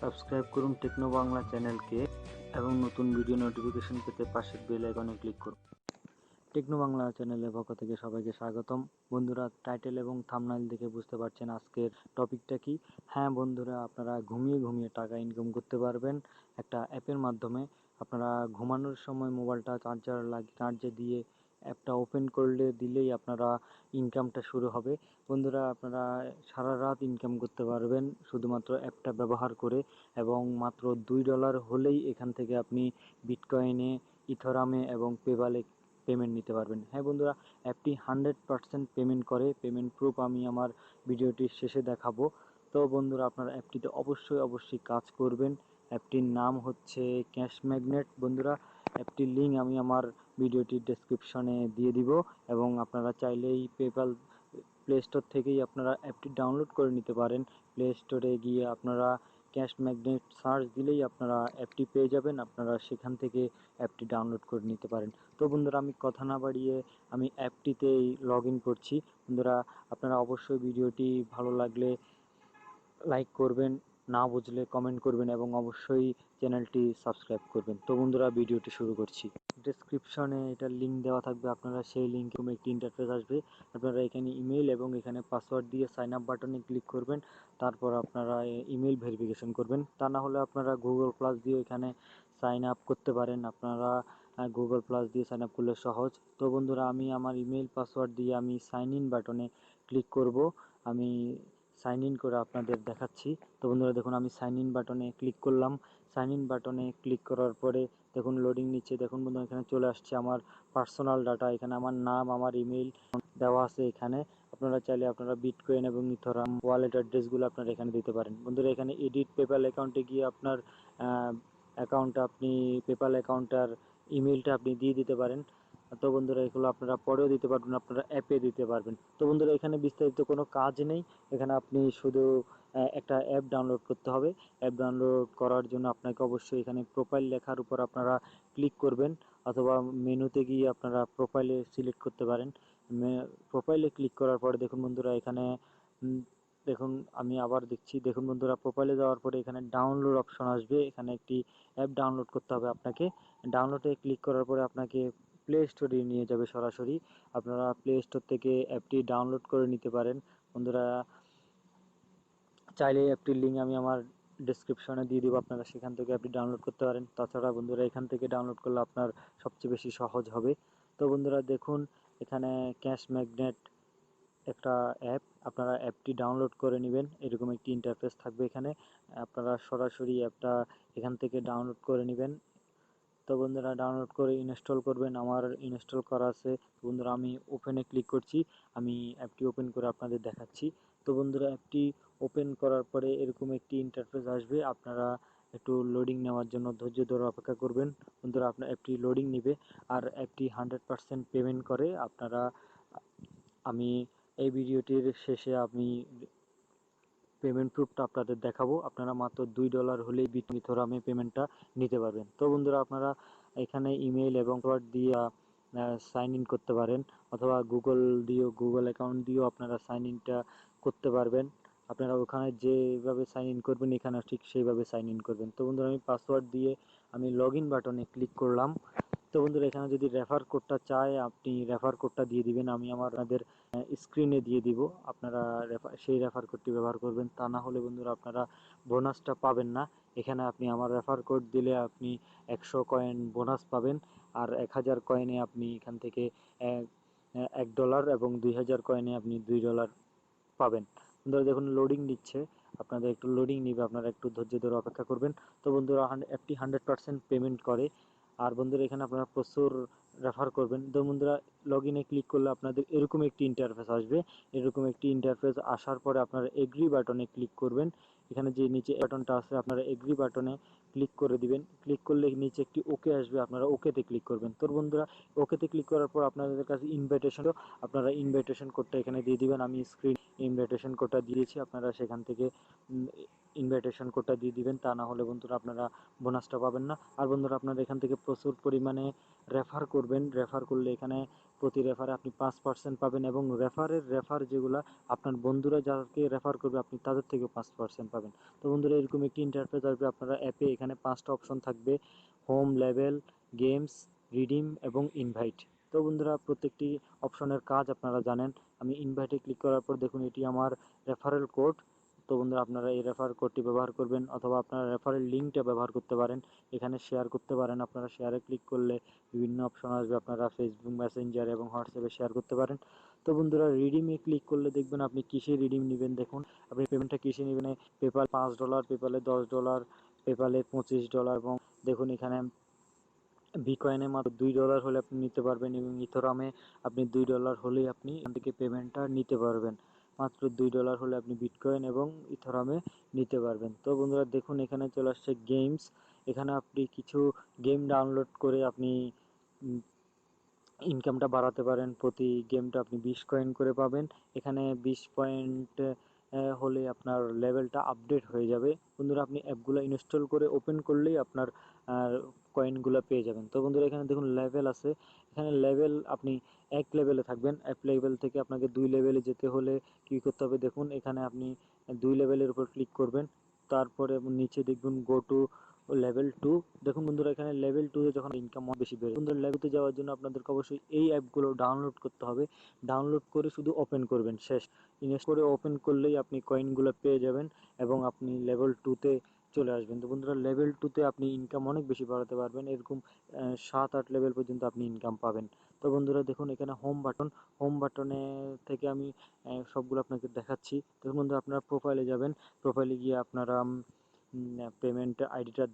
Subscribe করুন techno Bangla চ্যানেলকে এবং নতুন ভিডিও নোটিফিকেশন পেতে পাশের বেল আইকনে ক্লিক করুন। টেকনো বাংলা চ্যানেলের পক্ষ থেকে সবাইকে স্বাগতম। বন্ধুরা, টাইটেল এবং থাম্বনেইল দেখে বুঝতে পারছেন আজকের টপিকটা কি। হ্যাঁ বন্ধুরা, আপনারা ঘুমিয়ে ঘুমিয়ে টাকা ইনকাম করতে পারবেন একটা অ্যাপের মাধ্যমে। আপনারা ঘুমানোর সময় মোবাইলটা চার্জে দিয়ে অ্যাপটা ওপেন করলে দিলেই আপনারা ইনকামটা শুরু হবে। বন্ধুরা, আপনারা সারা রাত ইনকাম করতে পারবেন শুধুমাত্র অ্যাপটা ব্যবহার করে, এবং মাত্র $2 হলেই এখান থেকে আপনি বিটকয়েনে, ইথরামে এবং পেপ্যালে পেমেন্ট নিতে পারবেন। হ্যাঁ বন্ধুরা, অ্যাপটি 100% পেমেন্ট করে। পেমেন্ট প্রুফ আমি আমার ভিডিওটির শেষে দেখাবো। তো বন্ধুরা, আপনারা অ্যাপটিতে অবশ্যই কাজ করবেন। অ্যাপটির নাম হচ্ছে ক্যাশ ম্যাগনেট। বন্ধুরা, অ্যাপটির লিঙ্ক আমি আমার ভিডিওটির ডেসক্রিপশনে দিয়ে দিব, এবং আপনারা চাইলেই প্লে স্টোর থেকেই আপনারা অ্যাপটি ডাউনলোড করে নিতে পারেন। প্লে স্টোরে গিয়ে আপনারা ক্যাশ ম্যাগনেট সার্চ দিলেই আপনারা অ্যাপটি পেয়ে যাবেন। আপনারা সেখান থেকে অ্যাপটি ডাউনলোড করে নিতে পারেন। তো বন্ধুরা, আমি কথা না বাড়িয়ে আমি অ্যাপটিতেই লগ ইন করছি। বন্ধুরা, আপনারা অবশ্যই ভিডিওটি ভালো লাগলে লাইক করবেন, না বুঝলে কমেন্ট করবেন, এবং অবশ্যই চ্যানেলটি সাবস্ক্রাইব করবেন। তো বন্ধুরা, ভিডিওটি শুরু করছি। ডেসক্রিপশনে এটার লিঙ্ক দেওয়া থাকবে, আপনারা সেই লিঙ্কে একটি ইন্টারফেস আসবে। আপনারা এখানে ইমেল এবং এখানে পাসওয়ার্ড দিয়ে সাইন আপ বাটনে ক্লিক করবেন। তারপর আপনারা ইমেল ভেরিফিকেশন করবেন। তা না হলে আপনারা গুগল প্লাস দিয়ে এখানে সাইন আপ করতে পারেন। আপনারা গুগল প্লাস দিয়ে সাইন আপ করলে সহজ। তো বন্ধুরা, আমি আমার ইমেল পাসওয়ার্ড দিয়ে আমি সাইন ইন বাটনে ক্লিক করব। আমি সাইন ইন করে আপনাদের দেখাচ্ছি। তো বন্ধুরা দেখুন, আমি সাইন ইন বাটনে ক্লিক করলাম। সাইন ইন বাটনে ক্লিক করার পরে দেখুন লোডিং নিচ্ছে। দেখুন বন্ধুরা, এখানে চলে আসছে আমার পার্সোনাল ডাটা। এখানে আমার নাম, আমার ইমেল দেওয়া আছে। এখানে আপনারা চাইলে আপনারা বিটকয়েন এবং ইথরাম ওয়ালেট অ্যাড্রেসগুলো আপনারা এখানে দিতে পারেন। বন্ধুরা, এখানে এডিট পেপ্যাল অ্যাকাউন্টে গিয়ে আপনার অ্যাকাউন্টটা আপনি পেপ্যাল অ্যাকাউন্টার ইমেলটা আপনি দিয়ে দিতে পারেন। তো বন্ধুরা, এগুলো আপনারা পরেও দিতে পারবেন, আপনারা অ্যাপে দিতে পারবেন। তো বন্ধুরা, এখানে বিস্তারিত কোনো কাজ নেই। এখানে আপনি শুধু একটা অ্যাপ ডাউনলোড করতে হবে। অ্যাপ ডাউনলোড করার জন্য আপনাকে অবশ্যই এখানে প্রোফাইল লেখার উপর আপনারা ক্লিক করবেন, অথবা মেনুতে গিয়ে আপনারা প্রোফাইলে সিলেক্ট করতে পারেন। প্রোফাইলে ক্লিক করার পরে দেখুন বন্ধুরা, এখানে দেখুন আমি আবার দেখছি। দেখুন বন্ধুরা, প্রোফাইলে যাওয়ার পরে এখানে ডাউনলোড অপশন আসবে। এখানে একটি অ্যাপ ডাউনলোড করতে হবে আপনাকে। ডাউনলোডে ক্লিক করার পরে আপনাকে প্লে স্টোরে নিয়ে যাবে সরাসরি। আপনারা প্লে স্টোর থেকে অ্যাপটি ডাউনলোড করে নিতে পারেন। বন্ধুরা, চাইলে অ্যাপটির লিঙ্ক আমি আমার ডেসক্রিপশনে দিয়ে দিব, আপনারা সেখান থেকে অ্যাপটি ডাউনলোড করতে পারেন। তাছাড়া বন্ধুরা, এখান থেকে ডাউনলোড করলে আপনার সবচেয়ে বেশি সহজ হবে। তো বন্ধুরা দেখুন, এখানে ক্যাশ ম্যাগনেট একটা অ্যাপ, আপনারা অ্যাপটি ডাউনলোড করে নেবেন। এরকম একটি ইন্টারফেস থাকবে এখানে। আপনারা সরাসরি অ্যাপটা এখান থেকে ডাউনলোড করে নেবেন। তো বন্ধুরা, ডাউনলোড করে ইনস্টল করবেন। আমার ইনস্টল করা আছে। বন্ধুরা, আমি ওপেনে ক্লিক করছি। আমি অ্যাপটি ওপেন করে আপনাদের দেখাচ্ছি। তো বন্ধুরা, অ্যাপটি ওপেন করার পরে এরকম একটি ইন্টারফেস আসবে। আপনারা একটু লোডিং নেওয়ার জন্য ধৈর্য ধরে অপেক্ষা করবেন। বন্ধুরা, আপনার অ্যাপটি লোডিং নেবে, আর অ্যাপটি 100% পেমেন্ট করে। আপনারা আমি এই ভিডিওটির শেষে আমি পেমেন্ট প্রুফটা আপনাদের দেখাবো। আপনারা মাত্র $2 হলেই বিটথরামে পেমেন্টটা নিতে পারবেন। তো বন্ধুরা, আপনারা এখানে ইমেল এবং পাসওয়ার্ড দিয়ে সাইন ইন করতে পারেন, অথবা গুগল অ্যাকাউন্ট দিয়েও আপনারা সাইন ইনটা করতে পারবেন। আপনারা ওখানে যেভাবে সাইন ইন করবেন এখানে ঠিক সেইভাবে সাইন ইন করবেন। তো বন্ধুরা, আমি পাসওয়ার্ড দিয়ে আমি লগ ইন বাটনে ক্লিক করলাম। তো বন্ধুরা, এখানে যদি রেফার কোডটা চায় আপনি রেফার কোডটা দিয়ে দিবেন। আমি আপনাদের স্ক্রিনে দিয়ে দিব। আপনারা সেই রেফার কোডটি ব্যবহার করবেন। তা না হলে বন্ধুরা, আপনারা বোনাসটা পাবেন না। এখানে আপনি আমার রেফার কোড দিলে আপনি 100 কয়েন বোনাস পাবেন, আর 1000 কয়েনে আপনি এখান থেকে $1 এবং 2000 কয়েনে আপনি $2 পাবেন। বন্ধুরা দেখুন, লোডিং দিচ্ছে। আপনাদের একটু লোডিং নিবে, আপনারা একটু ধৈর্য ধরে অপেক্ষা করবেন। তো বন্ধুরা, অ্যাপটি 100% পেমেন্ট করে। আর বন্ধুরা, এখানে আপনারা প্রচুর রেফার করবেন। তো বন্ধুরা, লগ ইনে ক্লিক করলে আপনাদের এরকম একটি ইন্টারফেস আসবে। এরকম একটি ইন্টারফেস আসার পরে আপনারা এগ্রি বাটনে ক্লিক করবেন। এখানে যে নিচে বাটনটা আছে আপনারা এগ্রি বাটনে ক্লিক করে দিবেন। ক্লিক করলে নিচে একটি ওকে আসবে, আপনারা ওকেতে ক্লিক করবেন। তো বন্ধুরা, ওকেতে ক্লিক করার পর আপনাদের কাছে ইনভাইটেশন, আপনারা ইনভাইটেশন কোডটা এখানে দিয়ে দিবেন। আমি স্ক্রিন ইনভাইটেশন কোডটা দিয়েছি, আপনারা সেখান থেকে ইনভাইটেশন কোডটা দিয়ে দিবেন। তা না হলে বন্ধুরা, আপনারা বোনাসটা পাবেন না। আর বন্ধুরা, আপনারা এখান থেকে প্রচুর পরিমাণে রেফার করবেন। রেফার করলে এখানে প্রতি রেফারে আপনি 5% পাবেন, এবং রেফার যেগুলো আপনার বন্ধুরা যাকে রেফার করবে আপনি তাদের থেকেও 5% পাবেন। তো বন্ধুরা এরকম একটি ইন্টারফেস আসবে আপনারা অ্যাপে। এখানে 5টা অপশন থাকবে: হোম, লেভেল, গেমস, রিডিম এবং ইনভাইট। তো বন্ধুরা প্রত্যেকটি অপশনের কাজ আপনারা জানেন। আমি ইনভাইটে ক্লিক করার পর দেখুন এটি আমার রেফারেল কোড। তো বন্ধুরা আপনারা এই রেফার কোডটি ব্যবহার করবেন, অথবা আপনারা রেফারেল লিঙ্কটা ব্যবহার করতে পারেন। এখানে শেয়ার করতে পারেন, আপনারা শেয়ারে ক্লিক করলে বিভিন্ন অপশন আসবে, আপনারা ফেসবুক মেসেঞ্জার এবং হোয়াটসঅ্যাপে শেয়ার করতে পারেন। তো বন্ধুরা রিডিমে ক্লিক করলে দেখবেন আপনি কিসে রিডিম নেবেন। দেখুন আপনি পেমেন্টটা কিসে নেবেন। পেপাল $5, পেপালে $10, পেপালে $25, এবং দেখুন এখানে বিটকয়েনে মাত্র $2 হলে আপনি নিতে পারবেন, এবং ইথেরামে আপনি $2 হলেই আপনি এখান থেকে পেমেন্টটা নিতে পারবেন। মাত্র $2 হলে আপনি বিটকয়েন এবং ইথেরামে নিতে পারবেন। তো বন্ধুরা দেখুন এখানে চলে আসছে গেমস। এখানে আপনি কিছু গেম ডাউনলোড করে আপনি ইনকামটা বাড়াতে পারেন। প্রতি গেমটা আপনি 20 কয়েন করে পাবেন। এখানে 20 পয়েন্ট হলে আপনার লেভেলটা আপডেট হয়ে যাবে। বন্ধুরা আপনি অ্যাপগুলো ইনস্টল করে ওপেন করলেই আপনার কয়েনগুলো পেয়ে যাবেন। তো বন্ধুরা এখানে দেখুন লেভেল আছে। এখানে লেভেল আপনি 1 লেভেলে থাকবেন। 1 লেভেল থেকে আপনাকে 2 লেভেলে যেতে হলে কী করতে হবে, দেখুন এখানে আপনি 2 লেভেলের উপর ক্লিক করবেন। তারপরে নিচে দেখবেন গো টু লেভেল 2। দেখুন বন্ধুরা এখানে লেভেল 2 এ যখন ইনকাম বেশি বেড়ে, বন্ধুরা লেভেল 2 যাওয়ার জন্য আপনাদেরকে অবশ্যই এই অ্যাপগুলো ডাউনলোড করতে হবে। ডাউনলোড করে শুধু ওপেন করবেন, শেষ। ইনস্টল করে ওপেন করলেই আপনি কয়েনগুলো পেয়ে যাবেন এবং আপনি লেভেল 2-তে চলে আসবেন। তো বন্ধুরা লেভেল 2-তে আপনি ইনকাম অনেক বেশি বাড়াতে পারবেন। এরকম 7-8 লেভেল পর্যন্ত আপনি ইনকাম পাবেন। তো বন্ধুরা দেখুন এখানে হোম বাটনে থেকে আমি সবগুলো আপনাকে দেখাচ্ছি। দেখুন বন্ধুরা আপনারা প্রোফাইলে যাবেন। প্রোফাইলে গিয়ে আপনারা পেমেন্ট আইডিটা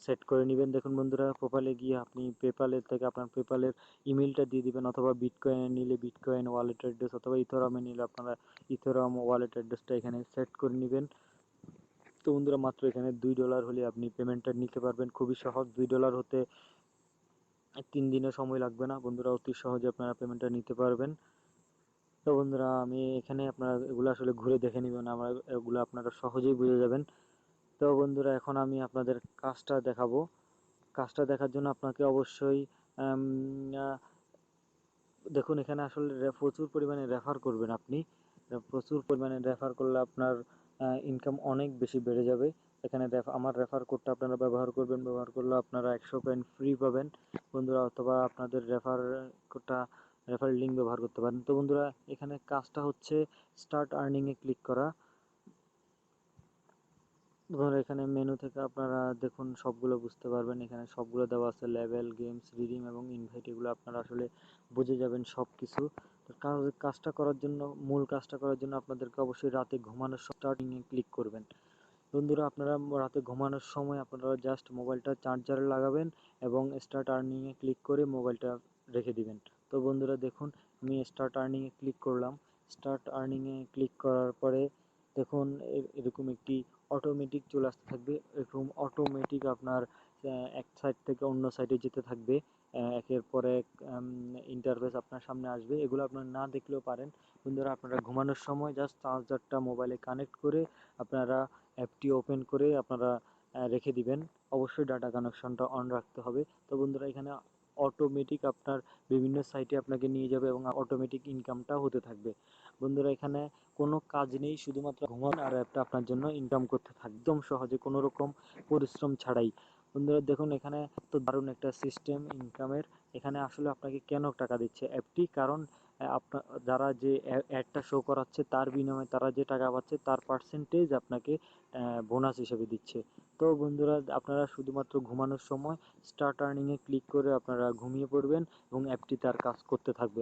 সেট করে নেবেন। দেখুন বন্ধুরা প্রোফাইলে গিয়ে আপনি পেপালের থেকে আপনার পেপালের ইমেলটা দিয়ে দিবেন, অথবা বিটকয়েন নিলে বিটকয়েন ওয়ালেট অ্যাড্রেস, অথবা ইথেরামে নিলে আপনারা ইথেরাম ওয়ালেট অ্যাড্রেসটা এখানে সেট করে নেবেন। তো বন্ধুরা মাত্র এখানে $2 হলে আপনি পেমেন্টটা নিতে পারবেন। খুবই সহজ, $2 হতে 3 দিনের সময় লাগবে না। বন্ধুরা অতি সহজে আপনারা পেমেন্টটা নিতে পারবেন। তো বন্ধুরা আমি এখানে আপনারা এগুলো আসলে ঘুরে দেখে নেবেন, আমার এগুলো আপনারা সহজেই বুঝে যাবেন। তো বন্ধুরা এখন আমি আপনাদের কাজটা দেখাবো। কাজটা দেখার জন্য আপনাকে অবশ্যই দেখুন এখানে আসলে প্রচুর পরিমাণে রেফার করবেন আপনি। প্রচুর পরিমাণে রেফার করলে আপনার ইনকাম অনেক বেশি বেড়ে যাবে। এখানে আমার রেফার কোডটা আপনারা ব্যবহার করবেন। ব্যবহার করলে আপনারা 100 কয়েন ফ্রি পাবেন বন্ধুরা, অথবা আপনাদের কোডটা রেফার লিঙ্ক ব্যবহার করতে পারেন। তো বন্ধুরা এখানে কাজটা হচ্ছে স্টার্ট আর্নিংয়ে ক্লিক করা। ধরুন এখানে মেনু থেকে আপনারা দেখুন সবগুলো বুঝতে পারবেন। এখানে সবগুলো দেওয়া আছে, লেভেল, গেমস, রিডিম এবং ইনভাইট। এগুলো আপনারা আসলে বুঝে যাবেন সব কিছু। তো কাজটা করার জন্য, মূল কাজটা করার জন্য আপনাদেরকে অবশ্যই রাতে ঘুমানোর স্টার্টিংয়ে ক্লিক করবেন। বন্ধুরা আপনারা রাতে ঘুমানোর সময় আপনারা জাস্ট মোবাইলটা চার্জারে লাগাবেন এবং স্টার্ট আর্নিংয়ে ক্লিক করে মোবাইলটা রেখে দিবেন। তো বন্ধুরা দেখুন আমি স্টার্ট আর্নিংয়ে ক্লিক করলাম। স্টার্ট আর্নিংয়ে ক্লিক করার পরে দেখুন এরকম একটি অটোমেটিক চলে আসতে থাকবে। এরকম অটোমেটিক আপনার এক সাইড থেকে অন্য সাইডে যেতে থাকবে। একের পর এক ইন্টারফেস আপনার সামনে আসবে। এগুলো আপনারা না দেখলেও পারেন। বন্ধুরা আপনারা ঘুমানোর সময় জাস্ট চার্জারটা মোবাইলে কানেক্ট করে আপনারা অ্যাপটি ওপেন করে আপনারা রেখে দিবেন। অবশ্যই ডাটা কানেকশনটা অন রাখতে হবে। তো বন্ধুরা এখানে অটোমেটিক আপনার বিভিন্ন সাইটে আপনাকে নিয়ে যাবে এবং অটোমেটিক ইনকামটা হতে থাকবে। বন্ধুরা এখানে কোনো কাজ নেই, শুধুমাত্র ঘুমান আর অ্যাপটা আপনার জন্য ইনকাম করতে থাকবে একদম সহজে, কোনো রকম পরিশ্রম ছাড়াই। বন্ধুরা দেখুন এখানে তো দারুণ একটা সিস্টেম ইনকামের। এখানে আসলে আপনাকে কেন টাকা দিচ্ছে অ্যাপটি, কারণ আপনার যারা যে অ্যাডটা শো করাচ্ছে তার বিনিময়ে তারা যে টাকা পাচ্ছে তার পার্সেন্টেজ আপনাকে বোনাস হিসেবে দিচ্ছে। তো বন্ধুরা আপনারা শুধুমাত্র ঘুমানোর সময় স্টার্ট আর্নিংয়ে ক্লিক করে আপনারা ঘুমিয়ে পড়বেন এবং অ্যাপটি তার কাজ করতে থাকবে।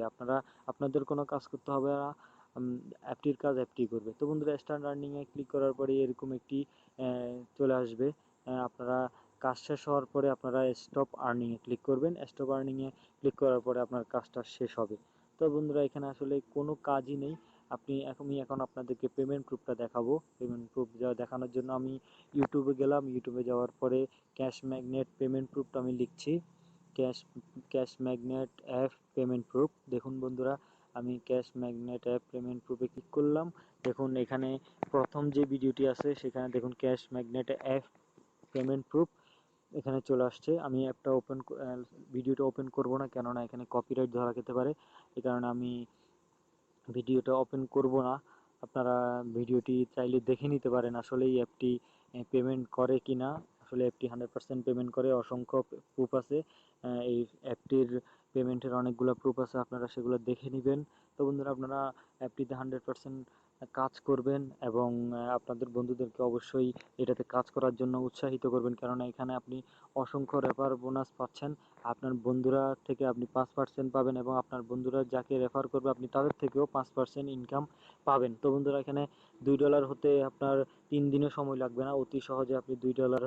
আপনাদের কোনো কাজ করতে হবে না, অ্যাপটির কাজ অ্যাপটি করবে। তো বন্ধুরা স্টার্ট আর্নিংয়ে ক্লিক করার পরে এরকম একটি চলে আসবে। আপনারা কাজ শেষ হওয়ার পরে আপনারা স্টপ আর্নিংয়ে ক্লিক করবেন। স্টপ আর্নিংয়ে ক্লিক করার পরে আপনার কাজটা শেষ হবে। তো বন্ধুরা এখানে আসলে কোনো কাজই নেই। আমি এখন আপনাদেরকে পেমেন্ট প্রুফটা দেখাবো। পেমেন্ট প্রুফ দেখানোর জন্য আমি ইউটিউবে গেলাম। ইউটিউবে যাওয়ার পরে ক্যাশ ম্যাগনেট পেমেন্ট প্রুফটা আমি লিখছি। Cash magnet app payment proof. দেখুন বন্ধুরা আমি ক্যাশ ম্যাগনেট অ্যাপ পেমেন্ট প্রুফে ক্লিক করলাম। দেখুন এখানে প্রথম যে ভিডিওটি আছে সেখানে দেখুন cash magnet app payment proof. এখানে চলে আসছে। আমি অ্যাপটা ভিডিওটা ওপেন করব না, কেননা এখানে কপিরাইট ধরা খেতে পারে। এই কারণে আমি ভিডিওটা ওপেন করব না। আপনারা ভিডিওটি চাইলে দেখে নিতে পারেন আসলে এই অ্যাপটি পেমেন্ট করে কিনা। আসলে অ্যাপটি 100% পেমেন্ট করে, অসংখ্য প্রুফ আছে। এই অ্যাপটির পেমেন্টের অনেকগুলো প্রুফ আছে, আপনারা সেগুলো দেখে নেবেন। তো বন্ধুরা, আপনারা অ্যাপটিতে 100% কাজ করবেন এবং আপনাদের বন্ধুদেরকে অবশ্যই এটাতে কাজ করার জন্য উৎসাহিত করবেন, কেননা এখানে আপনি অসংখ্য রেফার বোনাস পাচ্ছেন। আপনার বন্ধুরা থেকে আপনি 5% পাবেন এবং আপনার বন্ধুরা যাকে রেফার করবে আপনি তাদের থেকেও 5% ইনকাম পাবেন। তো বন্ধুরা, এখানে $2 হতে আপনার 3 দিনও সময় লাগবে না, অতি সহজে আপনি $2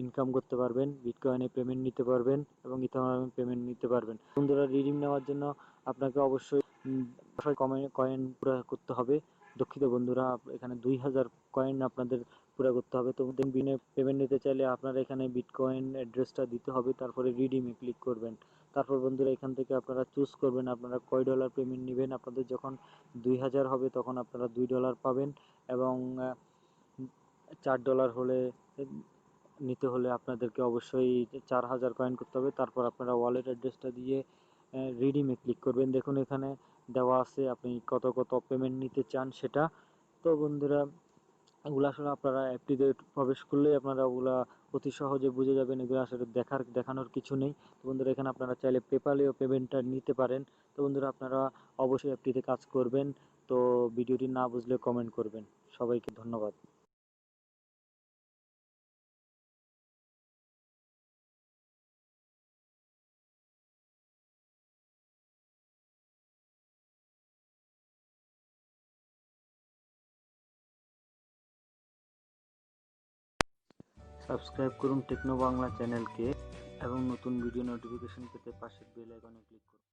ইনকাম করতে পারবেন, বিটকয়েনে পেমেন্ট নিতে পারবেন এবং ইথারিয়ামে পেমেন্ট নিতে পারবেন। বন্ধুরা, রিডিম নেওয়ার জন্য আপনাকে অবশ্যই কয়েন পুরো করতে হবে। দুঃখিত বন্ধুরা, এখানে 2000 কয়েন আপনাদের পুরো করতে হবে। তো বিনে পেমেন্ট নিতে চাইলে আপনারা এখানে বিটকয়েন অ্যাড্রেসটা দিতে হবে, তারপরে রিডিমে ক্লিক করবেন। তারপর বন্ধুরা, এখান থেকে আপনারা চুজ করবেন আপনারা কয় ডলার পেমেন্ট নেবেন। আপনাদের যখন 2000 হবে তখন আপনারা $2 পাবেন এবং $4 হলে নিতে হলে আপনাদেরকে অবশ্যই 4000 কয়েন করতে হবে। তারপর আপনারা ওয়ালেট অ্যাড্রেসটা দিয়ে রিডিমে ক্লিক করবেন। দেখুন এখানে দেওয়া আছে আপনি কত কত পেমেন্ট নিতে চান সেটা। তো বন্ধুরা, এগুলো আসলে আপনারা অ্যাপটিতে প্রবেশ করলেই আপনারা ওগুলা অতি সহজে বুঝে যাবেন, এগুলো আসলে দেখানোর কিছু নেই। তো বন্ধুরা, এখানে আপনারা চাইলে পেপালেও পেমেন্টটা নিতে পারেন। তো বন্ধুরা, আপনারা অবশ্যই অ্যাপটিতে কাজ করবেন। তো ভিডিওটি না বুঝলে কমেন্ট করবেন। সবাইকে ধন্যবাদ। সাবস্ক্রাইব করুন টেকনো বাংলা চ্যানেলকে এবং নতুন ভিডিও নোটিফিকেশন পেতে পাশের বেল আইকনে ক্লিক করুন।